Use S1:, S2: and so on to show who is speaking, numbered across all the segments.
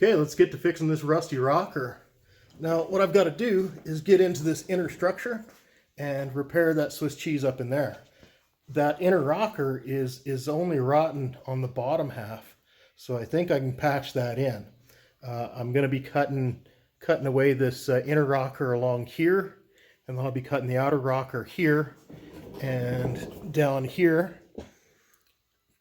S1: Okay, let's get to fixing this rusty rocker. Now, what I've got to do is get into this inner structure and repair that Swiss cheese up in there. That inner rocker is only rotten on the bottom half, so I think I can patch that in. I'm going to be cutting away this inner rocker along here, and then I'll be cutting the outer rocker here and down here.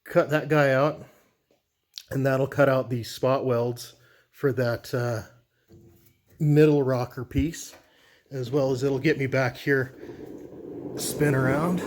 S1: Cut that guy out, and that'll cut out these spot welds for that middle rocker piece, as well as it'll get me back here, spin around,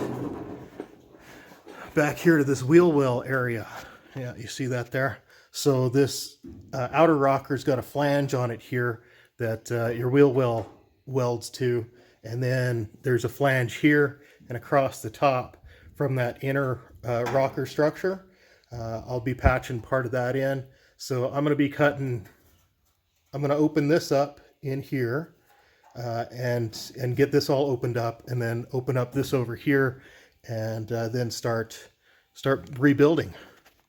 S1: back here to this wheel well area. Yeah, you see that there? So this outer rocker's got a flange on it here that your wheel well welds to, and then there's a flange here and across the top from that inner rocker structure. I'll be patching part of that in. So I'm going to be cutting, I'm going to open this up in here and get this all opened up, and then open up this over here, and then start rebuilding.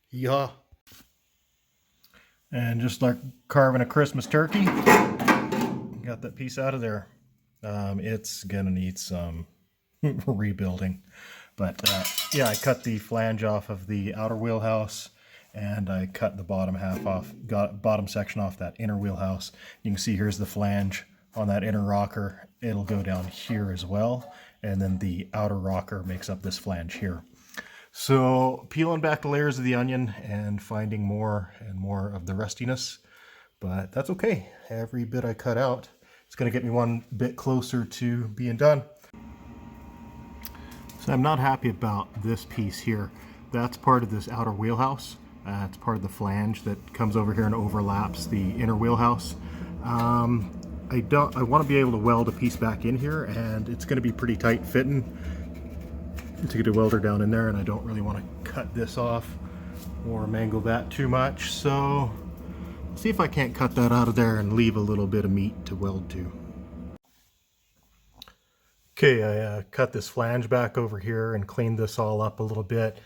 S1: Yeah. And just like carving a Christmas turkey, got that piece out of there. It's gonna need some rebuilding, but yeah, I cut the flange off of the outer wheelhouse, and I cut the bottom half off, bottom section off that inner wheelhouse. You can see here's the flange on that inner rocker. It'll go down here as well, and then the outer rocker makes up this flange here. So peeling back the layers of the onion and finding more and more of the rustiness, but that's okay. Every bit I cut out, it's going to get me one bit closer to being done. So I'm not happy about this piece here. That's part of this outer wheelhouse. It's part of the flange that comes over here and overlaps the inner wheelhouse. I want to be able to weld a piece back in here, and it's going to be pretty tight fitting to get a welder down in there, and I don't really want to cut this off or mangle that too much. So see if I can't cut that out of there and leave a little bit of meat to weld to. Okay, I cut this flange back over here and cleaned this all up a little bit.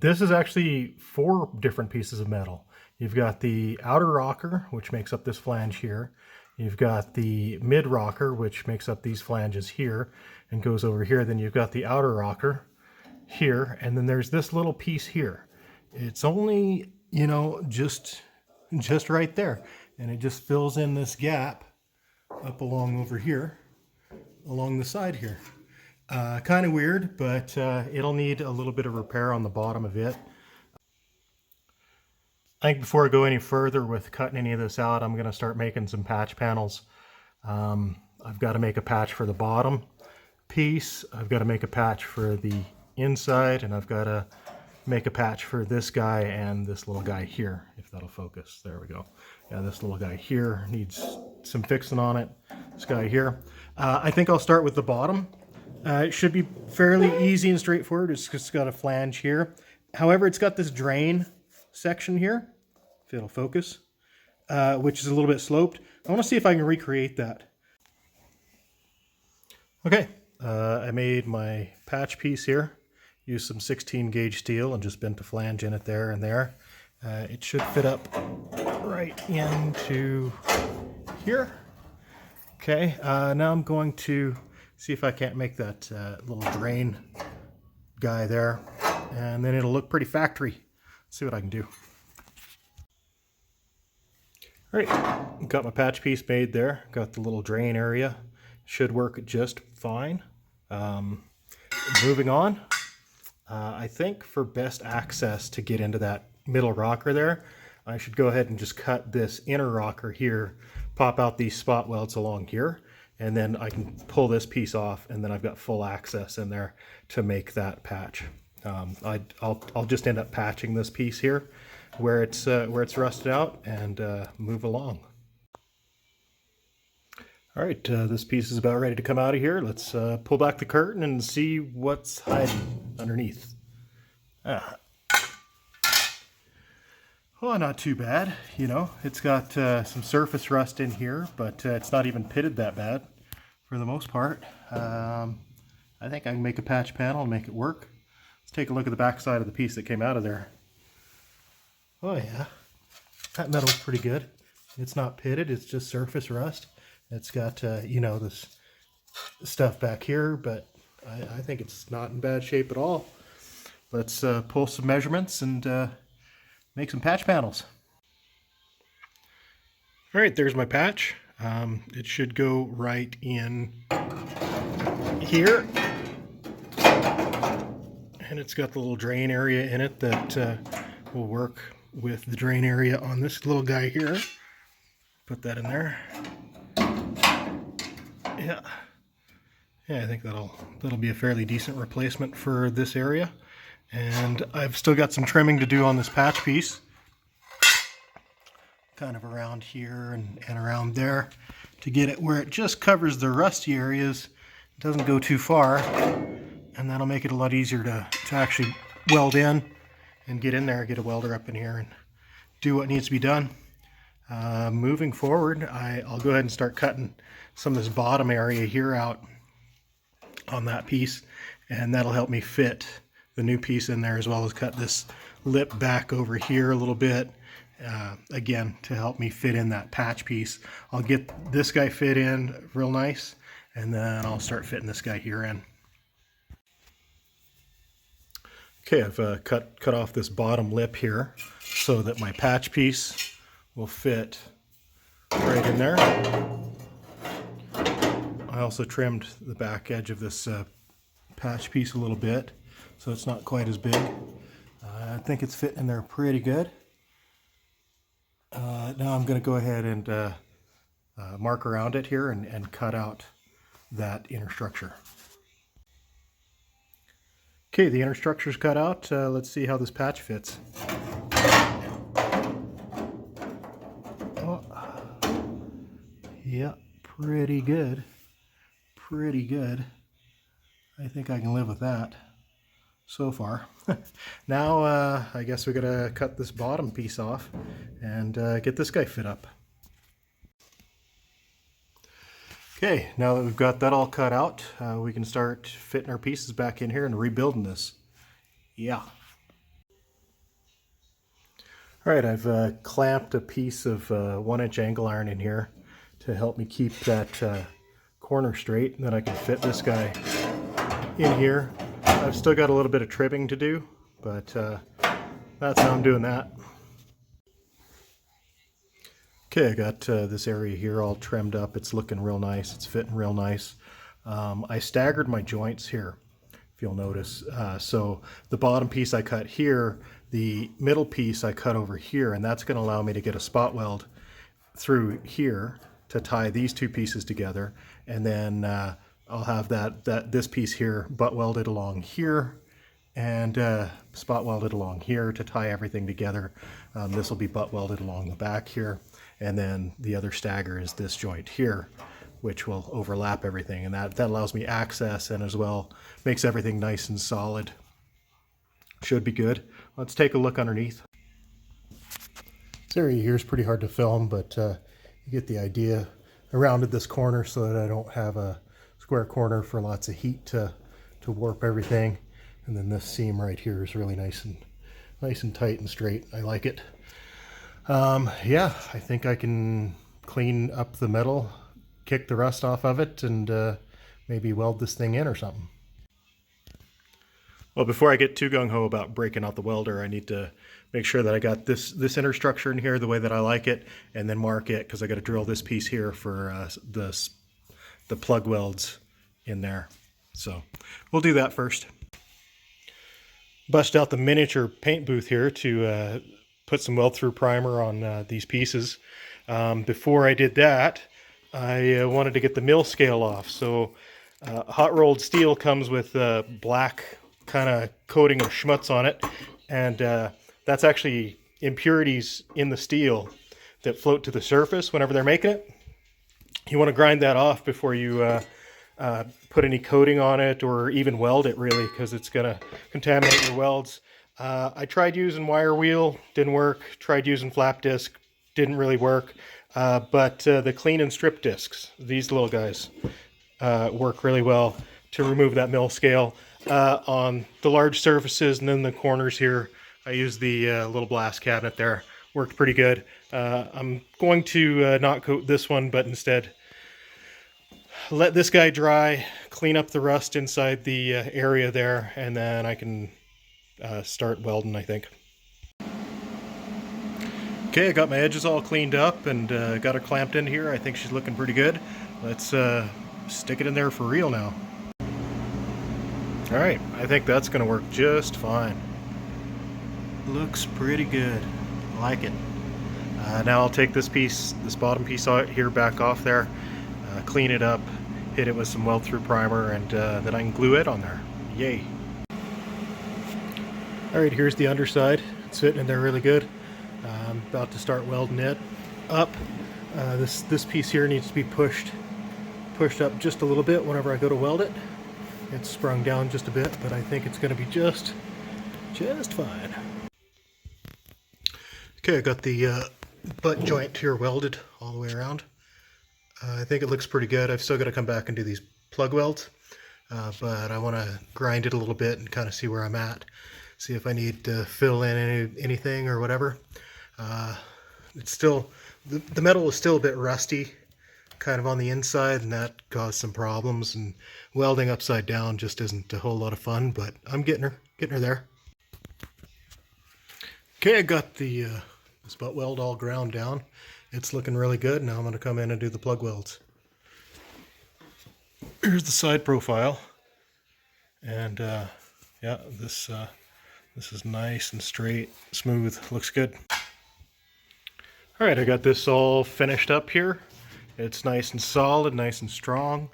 S1: This is actually 4 different pieces of metal. You've got the outer rocker, which makes up this flange here. You've got the mid rocker, which makes up these flanges here and goes over here. Then you've got the outer rocker here, and then there's this little piece here. It's only, you know, just right there, and it just fills in this gap up along over here, along the side here. Kind of weird, but it'll need a little bit of repair on the bottom of it. I think before I go any further with cutting any of this out, I'm going to start making some patch panels. I've got to make a patch for the bottom piece. I've got to make a patch for the inside, and I've got to make a patch for this guy and this little guy here, if that'll focus. There we go. Yeah, this little guy here needs some fixing on it. This guy here. I think I'll start with the bottom. It should be fairly easy and straightforward. It's just got a flange here. However, it's got this drain section here, if it'll focus, which is a little bit sloped. I want to see if I can recreate that. Okay, I made my patch piece here. Used some 16 gauge steel and just bent a flange in it there and there. It should fit up right into here. Okay, now I'm going to see if I can't make that little drain guy there, and then it'll look pretty factory. Let's see what I can do. All right, got my patch piece made there. Got the little drain area. Should work just fine. Moving on. I think for best access to get into that middle rocker there, I should go ahead and just cut this inner rocker here, pop out these spot welds along here, and then I can pull this piece off, and then I've got full access in there to make that patch. I'll just end up patching this piece here where it's rusted out, and move along. All right, this piece is about ready to come out of here. Let's pull back the curtain and see what's hiding underneath. Well, not too bad, you know. It's got some surface rust in here, but it's not even pitted that bad for the most part. I think I can make a patch panel and make it work. Let's take a look at the back side of the piece that came out of there. Oh yeah. That metal's pretty good. It's not pitted, it's just surface rust. It's got, you know, this stuff back here, but I think it's not in bad shape at all. Let's pull some measurements and make some patch panels. All right, there's my patch. It should go right in here. And it's got the little drain area in it that will work with the drain area on this little guy here. Put that in there. Yeah, I think that'll be a fairly decent replacement for this area. And I've still got some trimming to do on this patch piece, kind of around here and around there, to get it where it just covers the rusty areas. It doesn't go too far, and that'll make it a lot easier to actually weld in and get in there, get a welder up in here and do what needs to be done. Moving forward, I'll go ahead and start cutting some of this bottom area here out on that piece, and that'll help me fit the new piece in there, as well as cut this lip back over here a little bit, again, to help me fit in that patch piece. I'll get this guy fit in real nice, and then I'll start fitting this guy here in. Okay, I've cut off this bottom lip here so that my patch piece will fit right in there. I also trimmed the back edge of this patch piece a little bit, so it's not quite as big. I think it's fitting in there pretty good. Now I'm going to go ahead and mark around it here and cut out that inner structure. Okay, the inner structure's cut out. Let's see how this patch fits. Oh, yeah, pretty good. Pretty good. I think I can live with that so far. Now I guess we gotta cut this bottom piece off and get this guy fit up. Okay, now that we've got that all cut out, we can start fitting our pieces back in here and rebuilding this. Yeah. Alright, I've clamped a piece of 1-inch angle iron in here to help me keep that corner straight, and then I can fit this guy in here. I've still got a little bit of trimming to do, but that's how I'm doing that. Okay, I got this area here all trimmed up. It's looking real nice. It's fitting real nice. I staggered my joints here, if you'll notice. So the bottom piece I cut here, the middle piece I cut over here, and that's going to allow me to get a spot weld through here to tie these two pieces together. And then I'll have this piece here butt welded along here and spot welded along here to tie everything together. This will be butt welded along the back here. And then the other stagger is this joint here, which will overlap everything. And that allows me access, and as well makes everything nice and solid. Should be good. Let's take a look underneath. This area here is pretty hard to film, but you get the idea. I rounded this corner so that I don't have a square corner for lots of heat to warp everything. And then this seam right here is really nice and tight and straight. I like it. Yeah, I think I can clean up the metal, kick the rust off of it, and maybe weld this thing in or something. Well, before I get too gung-ho about breaking out the welder, I need to make sure that I got this inner structure in here the way that I like it, and then mark it, because I got to drill this piece here for the plug welds in there. So we'll do that first. Bust out the miniature paint booth here to put some weld-through primer on these pieces. Before I did that, I wanted to get the mill scale off. So hot-rolled steel comes with black kind of coating of schmutz on it, and that's actually impurities in the steel that float to the surface whenever they're making it. You want to grind that off before you put any coating on it or even weld it, really, because it's going to contaminate your welds. I tried using wire wheel, didn't work. Tried using flap disc, didn't really work. But the clean and strip discs, these little guys, work really well to remove that mill scale. On the large surfaces and then the corners here, I use the little blast cabinet there, worked pretty good. I'm going to not coat this one, but instead let this guy dry, clean up the rust inside the area there, and then I can start welding, I think. Okay, I got my edges all cleaned up and got her clamped in here. I think she's looking pretty good. Let's stick it in there for real now. Alright, I think that's going to work just fine. Looks pretty good. I like it. Now I'll take this bottom piece out here back off there, clean it up, hit it with some weld-through primer, and then I can glue it on there. Yay! Alright, here's the underside. It's fitting in there really good. I'm about to start welding it up. This piece here needs to be pushed up just a little bit whenever I go to weld it. It's sprung down just a bit, but I think it's going to be just fine. Okay, I got the butt joint here welded all the way around. I think it looks pretty good. I've still got to come back and do these plug welds, but I want to grind it a little bit and kind of see where I'm at. See if I need to fill in anything or whatever. It's still, the metal is still a bit rusty, kind of on the inside, and that caused some problems, and welding upside down just isn't a whole lot of fun, but I'm getting her there. Okay, I got the this butt weld all ground down. It's looking really good. Now I'm going to come in and do the plug welds. Here's the side profile, and yeah, this is nice and straight, smooth, looks good. Alright, I got this all finished up here. It's nice and solid, nice and strong.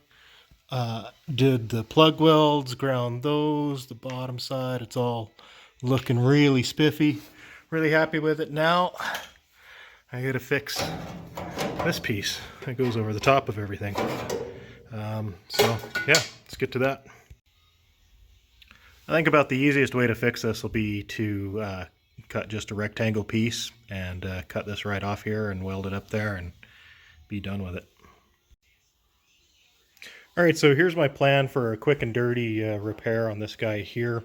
S1: Did the plug welds, ground those, the bottom side, it's all looking really spiffy. Really happy with it. Now I gotta fix this piece that goes over the top of everything. So yeah, let's get to that. I think about the easiest way to fix this will be to cut just a rectangle piece and cut this right off here and weld it up there and be done with it. Alright, so here's my plan for a quick and dirty repair on this guy here.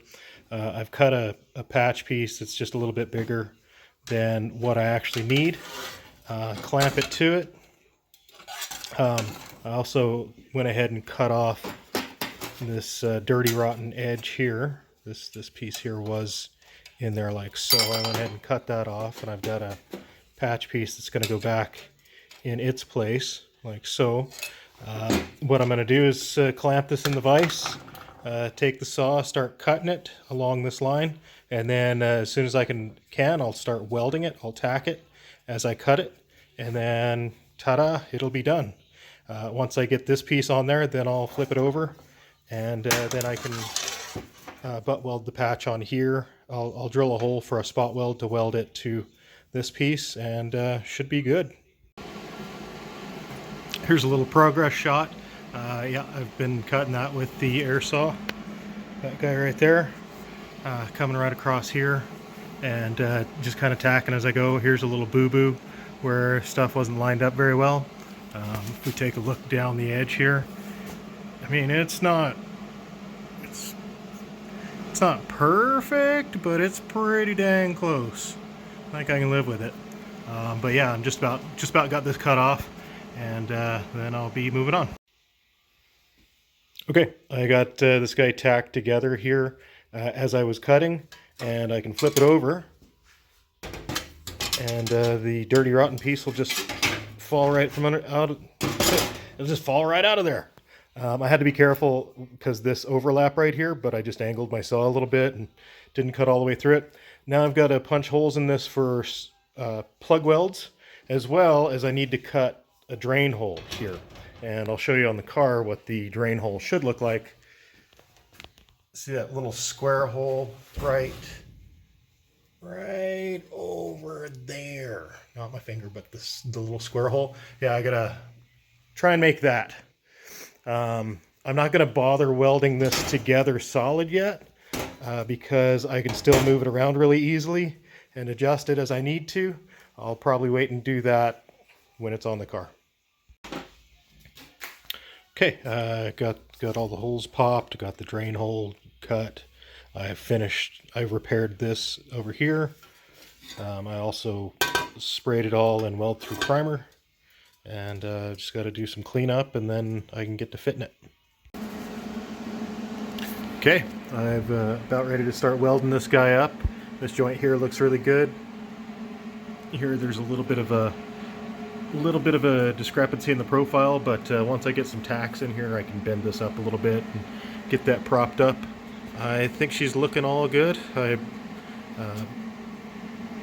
S1: I've cut a patch piece that's just a little bit bigger than what I actually need. Clamp it to it. I also went ahead and cut off this dirty rotten edge here. This piece here was in there like so. I went ahead and cut that off, and I've got a patch piece that's going to go back in its place like so. What I'm going to do is clamp this in the vise, take the saw, start cutting it along this line, and then as soon as I can I'll start welding it. I'll tack it as I cut it, and then ta-da, it'll be done. Once I get this piece on there, then I'll flip it over, and then I can butt weld the patch on here. I'll drill a hole for a spot weld to weld it to this piece, and should be good. Here's a little progress shot. Yeah, I've been cutting that with the air saw. That guy right there, coming right across here, and just kind of tacking as I go. Here's a little boo-boo where stuff wasn't lined up very well. If we take a look down the edge here, I mean, it's not perfect, but it's pretty dang close. I think I can live with it. But yeah, I'm just about got this cut off, and then I'll be moving on. Okay, I got this guy tacked together here as I was cutting, and I can flip it over, and the dirty rotten piece will just fall right from under out. It'll just fall right out of there. I had to be careful because this overlap right here, but I just angled my saw a little bit and didn't cut all the way through it. Now I've got to punch holes in this for plug welds, as well as I need to cut a drain hole here. And I'll show you on the car what the drain hole should look like. See that little square hole right over there. Not my finger, but the little square hole. Yeah, I gotta try and make that. I'm not gonna bother welding this together solid yet because I can still move it around really easily and adjust it as I need to. I'll probably wait and do that when it's on the car. Okay, got all the holes popped, got the drain hole cut. I repaired this over here, I also sprayed it all in weld through primer, and just got to do some cleanup and then I can get to fitting it. Okay, I'm about ready to start welding this guy up. This joint here looks really good. Here there's a little bit of a discrepancy in the profile, but once I get some tacks in here I can bend this up a little bit and get that propped up. I think she's looking all good.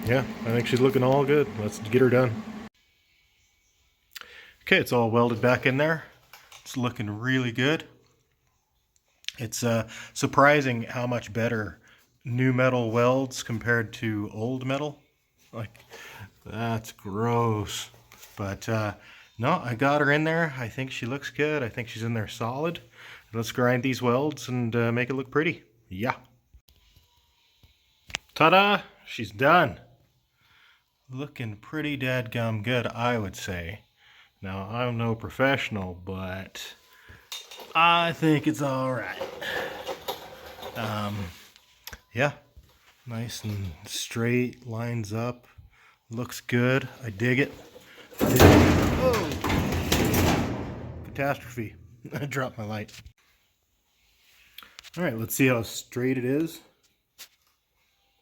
S1: Yeah, I think she's looking all good. Let's get her done. Okay, it's all welded back in there. It's looking really good. It's surprising how much better new metal welds compared to old metal. Like, that's gross. But no, I got her in there. I think she looks good. I think she's in there solid. Let's grind these welds and make it look pretty. Yeah. Ta-da! She's done. Looking pretty dadgum good, I would say. Now, I'm no professional, but I think it's alright. Yeah, nice and straight, lines up, looks good. I dig it. Oh! Catastrophe. I dropped my light. Alright, let's see how straight it is.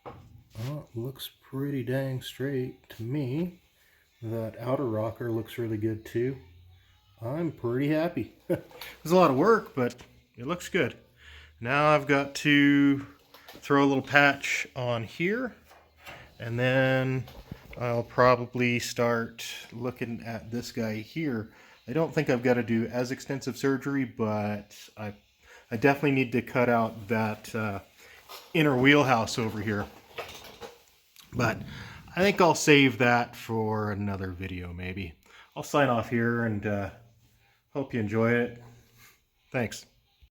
S1: Oh, it looks pretty dang straight to me. That outer rocker looks really good too. I'm pretty happy. There's a lot of work, but it looks good. Now I've got to throw a little patch on here, and then I'll probably start looking at this guy here. I don't think I've got to do as extensive surgery, but I definitely need to cut out that inner wheelhouse over here. But I think I'll save that for another video maybe. I'll sign off here and hope you enjoy it. Thanks.